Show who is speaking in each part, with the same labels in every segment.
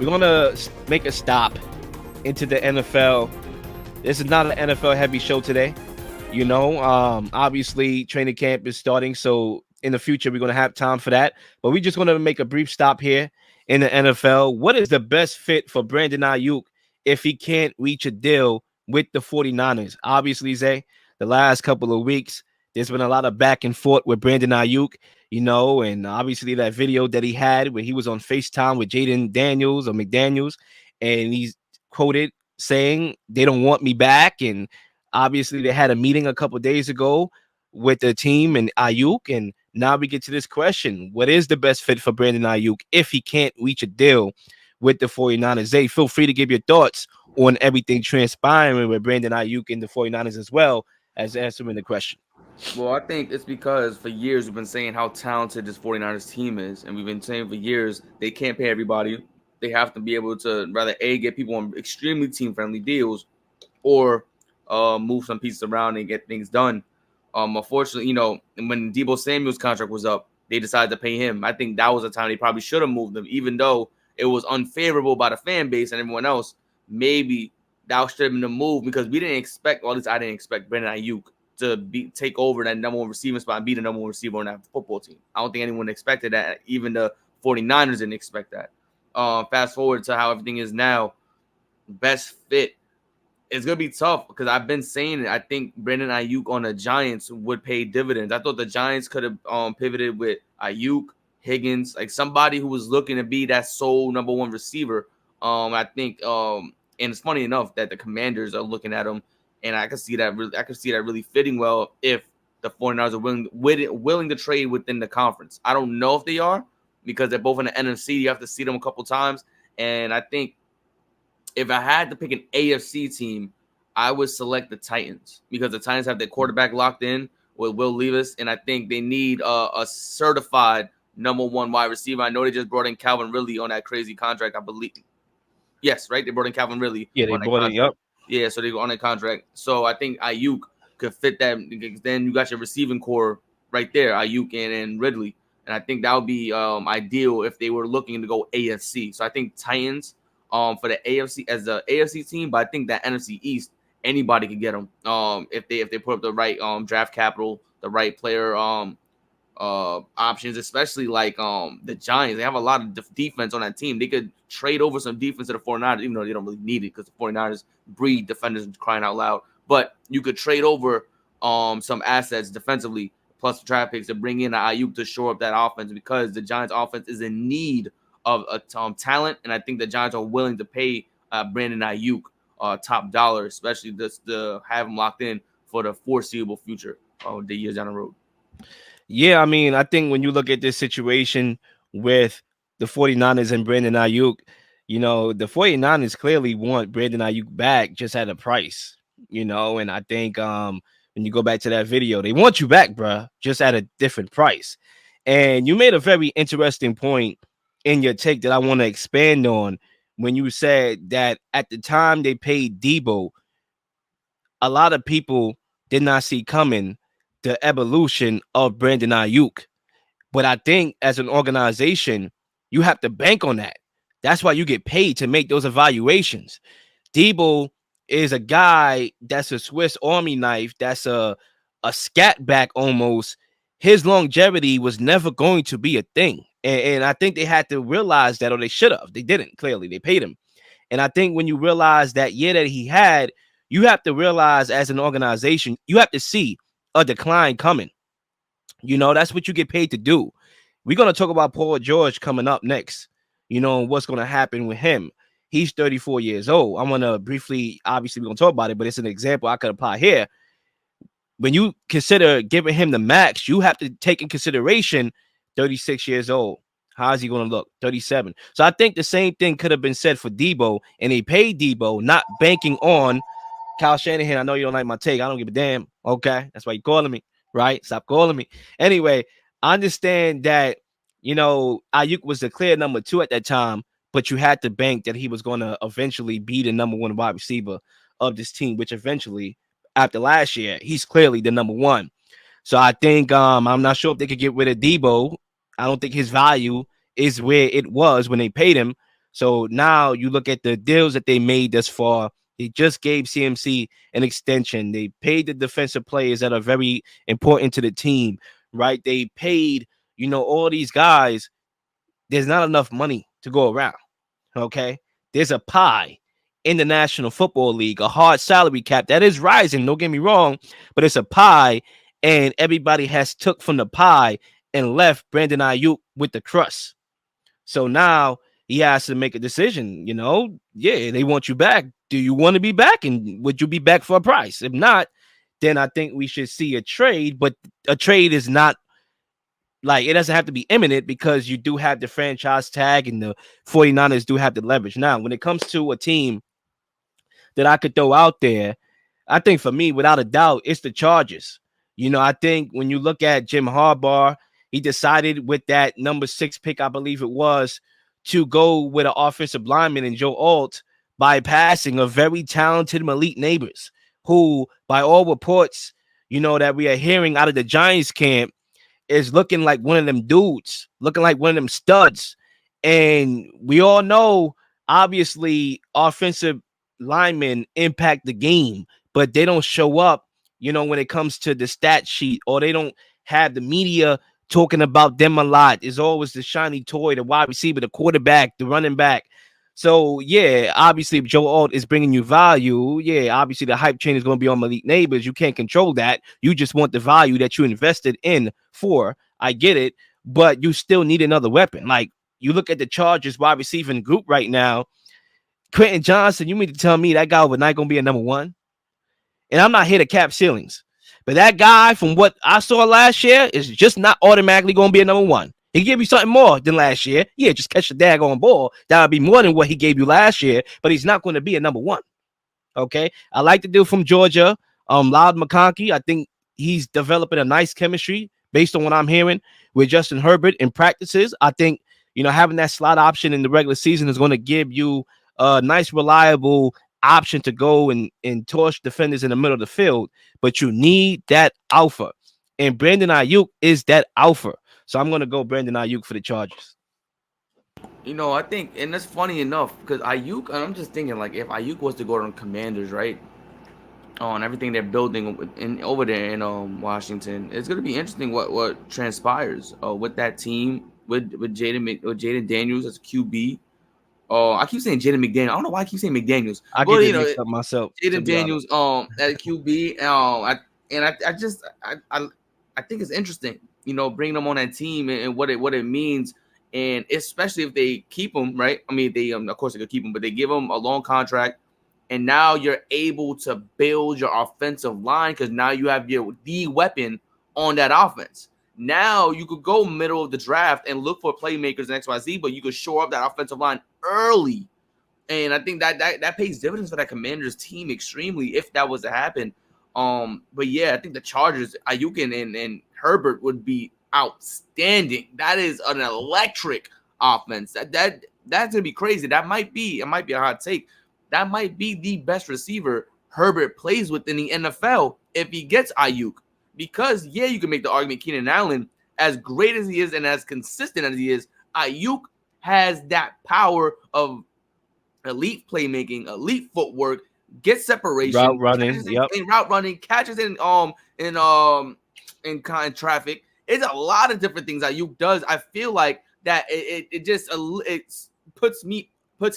Speaker 1: we're gonna make a stop into the NFL. This is not an NFL heavy show today. Obviously training camp is starting, so in the future we're gonna have time for that. But we're just gonna make a brief stop here in the NFL. What is the best fit for Brandon Aiyuk if he can't reach a deal with the 49ers? Obviously, Zay, the last couple of weeks, there's been a lot of back and forth with Brandon Aiyuk, and obviously that video that he had where he was on FaceTime with Jaden Daniels or McDaniels, and he's quoted saying they don't want me back. And obviously they had a meeting a couple of days ago with the team and Aiyuk, and now we get to this question: what is the best fit for Brandon Aiyuk if he can't reach a deal with the 49ers? Zay, feel free to give your thoughts on everything transpiring with Brandon Aiyuk and the 49ers as well as answering the question.
Speaker 2: Well, I think it's because for years we've been saying how talented this 49ers team is, and we've been saying for years they can't pay everybody. They have to be able to rather get people on extremely team-friendly deals or move some pieces around and get things done. Unfortunately, when Deebo Samuel's contract was up, they decided to pay him. I think that was a time they probably should have moved him, even though it was unfavorable by the fan base and everyone else. Maybe that should have been the move because we didn't expect, or at least I didn't expect Brandon Aiyuk to take over that number one receiving spot and be the number one receiver on that football team. I don't think anyone expected that. Even the 49ers didn't expect that. Fast forward to how everything is now, best fit. It's going to be tough because I've been saying it. I think Brandon Aiyuk on the Giants would pay dividends. I thought the Giants could have pivoted with Aiyuk, Higgins, like somebody who was looking to be that sole number one receiver. I think, and it's funny enough that the Commanders are looking at him, and I can see that really fitting well if the 49ers are willing to trade within the conference. I don't know if they are because they're both in the NFC. You have to see them a couple times, and I think if I had to pick an AFC team, I would select the Titans because the Titans have their quarterback locked in with Will Levis, and I think they need a certified number one wide receiver. I know they just brought in Calvin Ridley on that crazy contract, I believe. Yes, right? They brought in Calvin Ridley.
Speaker 1: Yeah, they brought it up.
Speaker 2: Yeah, so they go on a contract. So I think Aiyuk could fit that. Then you got your receiving core right there, Aiyuk and Ridley. And I think that would be ideal if they were looking to go AFC. So I think Titans for the AFC as the AFC team, but I think that NFC East, anybody could get them if they put up the right draft capital, the right player options, especially like the Giants. They have a lot of defense on that team. They could trade over some defense to the 49ers, even though they don't really need it because the 49ers breed defenders crying out loud. But you could trade over some assets defensively plus the draft picks to bring in Aiyuk to shore up that offense because the Giants offense is in need of a talent, and I think the Giants are willing to pay Brandon Aiyuk top dollar, especially just to have him locked in for the foreseeable future of the years down the road.
Speaker 1: Yeah, I mean, I think when you look at this situation with the 49ers and Brandon Aiyuk, the 49ers clearly want Brandon Aiyuk back just at a price, and I think when you go back to that video, they want you back, bruh, just at a different price. And you made a very interesting point in your take that I want to expand on when you said that at the time they paid Deebo, a lot of people did not see coming the evolution of Brandon Aiyuk. But I think as an organization, you have to bank on that. That's why you get paid to make those evaluations. Deebo is a guy that's a Swiss Army knife. That's a scat back almost. His longevity was never going to be a thing. And I think they had to realize that, or they should have. They didn't, clearly. They paid him. And I think when you realize that year that he had, you have to realize as an organization, you have to see a decline coming. That's what you get paid to do. We're going to talk about Paul George coming up next, what's going to happen with him. He's 34 years old. I'm going to briefly, obviously, we're going to talk about it, but it's an example I could apply here. When you consider giving him the max, you have to take in consideration 36 years old. How is he going to look? 37. So I think the same thing could have been said for Deebo, and they paid Deebo, not banking on Kyle Shanahan. I know you don't like my take. I don't give a damn. Okay, that's why you're calling me, right? Stop calling me. Anyway, I understand that, Aiyuk was the clear number 2 at that time, but you had to bank that he was going to eventually be the number 1 wide receiver of this team, which eventually, after last year, he's clearly the number 1. So I think I'm not sure if they could get rid of Deebo. I don't think his value is where it was when they paid him. So now you look at the deals that they made thus far. They just gave CMC an extension. They paid the defensive players that are very important to the team, right? They paid, all these guys. There's not enough money to go around. Okay. There's a pie in the National Football League, a hard salary cap that is rising. Don't get me wrong, but it's a pie, and everybody has took from the pie and left Brandon Aiyuk with the crust. So now he has to make a decision. Yeah, they want you back. Do you want to be back, and would you be back for a price? If not, then I think we should see a trade. But a trade is not like, it doesn't have to be imminent because you do have the franchise tag and the 49ers do have the leverage. Now, when it comes to a team that I could throw out there, I think for me, without a doubt, it's the Chargers. I think when you look at Jim Harbaugh, he decided with that number 6 pick, I believe it was, to go with an offensive lineman in Joe Alt, bypassing a very talented Malik Neighbors, who, by all reports, that we are hearing out of the Giants camp, is looking like one of them dudes, looking like one of them studs. And we all know, obviously, offensive linemen impact the game, but they don't show up, when it comes to the stat sheet, or they don't have the media talking about them a lot. It's always the shiny toy, the wide receiver, the quarterback, the running back. So, yeah, obviously, if Joe Alt is bringing you value, yeah, obviously the hype chain is going to be on Malik Neighbors. You can't control that. You just want the value that you invested in for. I get it, but you still need another weapon. Like, you look at the Chargers wide receiving group right now, Quentin Johnson, you mean to tell me that guy overnight going to be a number one? And I'm not here to cap ceilings, but that guy, from what I saw last year, is just not automatically going to be a number one. He give you something more than last year. Yeah, just catch the daggone ball. That would be more than what he gave you last year, but he's not going to be a number one. Okay. I like the dude from Georgia, Loud McConkey. I think he's developing a nice chemistry based on what I'm hearing with Justin Herbert in practices. I think, having that slot option in the regular season is going to give you a nice, reliable option to go and torch defenders in the middle of the field. But you need that alpha. And Brandon Aiyuk is that alpha. So I'm going to go Brandon Aiyuk for the Chargers.
Speaker 2: I think, and that's funny enough because Ayuk, and I'm just thinking like if Ayuk was to go on Commanders, right, on everything they're building in over there in Washington, it's gonna be interesting what transpires with that team with Jaden Daniels as QB. I keep saying Jaden McDaniels. I don't know why I keep saying McDaniels,
Speaker 1: I
Speaker 2: but
Speaker 1: get it mixed up myself, to
Speaker 2: Jaden
Speaker 1: be honest.
Speaker 2: Daniels at QB. I think it's interesting, bringing them on that team and what it means, and especially if they keep him, right? I mean, they of course they could keep him, but they give him a long contract, and now you're able to build your offensive line because now you have the weapon on that offense. Now you could go middle of the draft and look for playmakers in XYZ, but you could shore up that offensive line early. And I think that pays dividends for that Commanders team extremely if that was to happen. But yeah, I think the Chargers, Ayuk and Herbert would be outstanding. That is an electric offense. That's gonna be crazy. It might be a hot take. That might be the best receiver Herbert plays with in the NFL if he gets Ayuk. Because yeah, you can make the argument Keenan Allen, as great as he is and as consistent as he is, Ayuk has that power of elite playmaking, elite footwork, get
Speaker 1: Route
Speaker 2: separation,
Speaker 1: running.
Speaker 2: catches
Speaker 1: Yep.
Speaker 2: in route running, catches in kind of traffic. It's a lot of different things that Ayuk does. I feel like that it just puts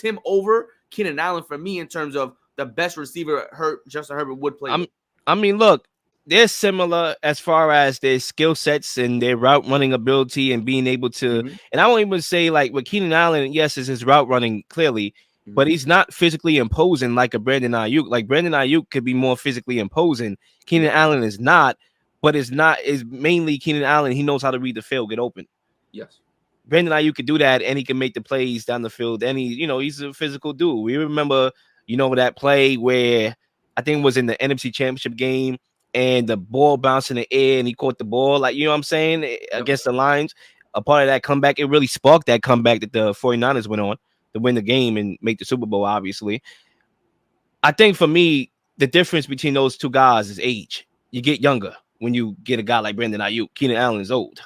Speaker 2: him over Keenan Allen for me in terms of the best receiver Justin Herbert would play
Speaker 1: I'm
Speaker 2: with.
Speaker 1: I mean, look, they're similar as far as their skill sets and their route running ability and being able to.
Speaker 2: Mm-hmm.
Speaker 1: And I won't even say like with Keenan Allen, yes, is his route running clearly, but
Speaker 2: Mm-hmm.
Speaker 1: he's not physically imposing like a Brandon Ayuk. Like Brandon Ayuk could be more physically imposing. Keenan
Speaker 2: Yeah.
Speaker 1: Allen is not, but it's not is mainly Keenan Allen. He knows how to read the field, get open.
Speaker 2: Yes.
Speaker 1: Brandon Aiyuk could do that, and he can make the plays down the field. And he's a physical dude. We remember, that play where I think it was in the NFC Championship game, and the ball bounced in the air, and he caught the ball, like what I'm saying,
Speaker 2: Yep.
Speaker 1: against the Lions. A part of that comeback, it really sparked that comeback that the 49ers went on to win the game and make the Super Bowl. Obviously, I think for me, the difference between those two guys is age. You get younger when you get a guy like Brandon Aiyuk. Keenan Allen is old.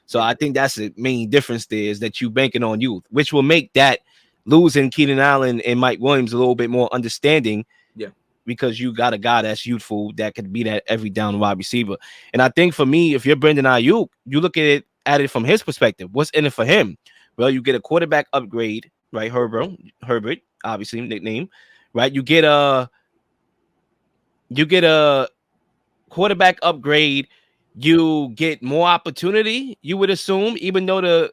Speaker 1: So
Speaker 2: Yeah.
Speaker 1: I think that's the main difference there is that you banking on youth, which will make that losing Keenan Allen and Mike Williams a little bit more understanding
Speaker 2: Yeah.
Speaker 1: because you got a guy that's youthful that could be that every down wide receiver. And I think for me, if you're Brandon Aiyuk, you look at it from his perspective. What's in it for him? Well, you get a quarterback upgrade, right? Herbert, obviously nickname, right? You get a quarterback upgrade. You get more opportunity. You would assume, even though the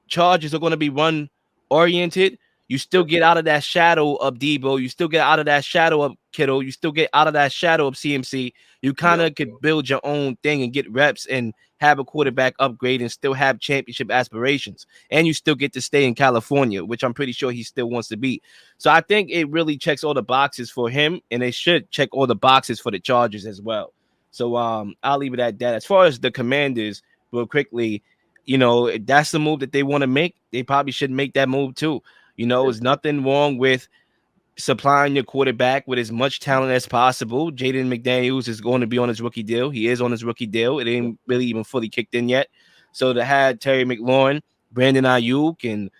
Speaker 1: Chargers are going to be run oriented. You still
Speaker 2: Yep.
Speaker 1: get out of that shadow of Debo. You still get out of that shadow of Kittle. You still get out of that shadow of CMC. You kind
Speaker 2: Yep.
Speaker 1: of could build your own thing and get reps and have a quarterback upgrade and still have championship aspirations. And you still get to stay in California, which I'm pretty sure he still wants to be. So I think it really checks all the boxes for him, and it should check all the boxes for the Chargers as well. So I'll leave it at that. As far as the Commanders, real quickly, if that's the move that they want to make, they probably should make that move too.
Speaker 2: Yeah.
Speaker 1: There's nothing wrong with supplying your quarterback with as much talent as possible. Jaden McDaniels is going to be on his rookie deal. He is on his rookie deal. It
Speaker 2: Yeah.
Speaker 1: ain't really even fully kicked in yet. So to have Terry McLaurin, Brandon Ayuk, and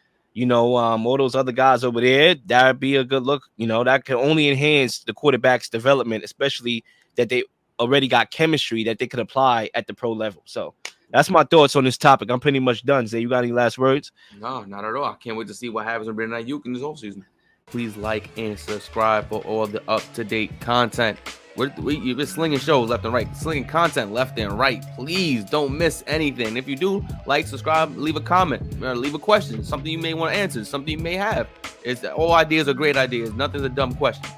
Speaker 1: all those other guys over there, that'd be a good look. That can only enhance the quarterback's development, especially that they already got chemistry that they could apply at the pro level. So that's my thoughts on this topic. I'm pretty much done. Zay, you got any last words?
Speaker 2: No, not at all. I can't wait to see what happens with Brandon Aiyuk in this offseason. Please like and subscribe for all the up-to-date content. You've been slinging shows left and right, slinging content left and right. Please don't miss anything. If you do, like, subscribe, leave a comment, leave a question, something you may want to answer, something you may have. All ideas are great ideas. Nothing's a dumb question.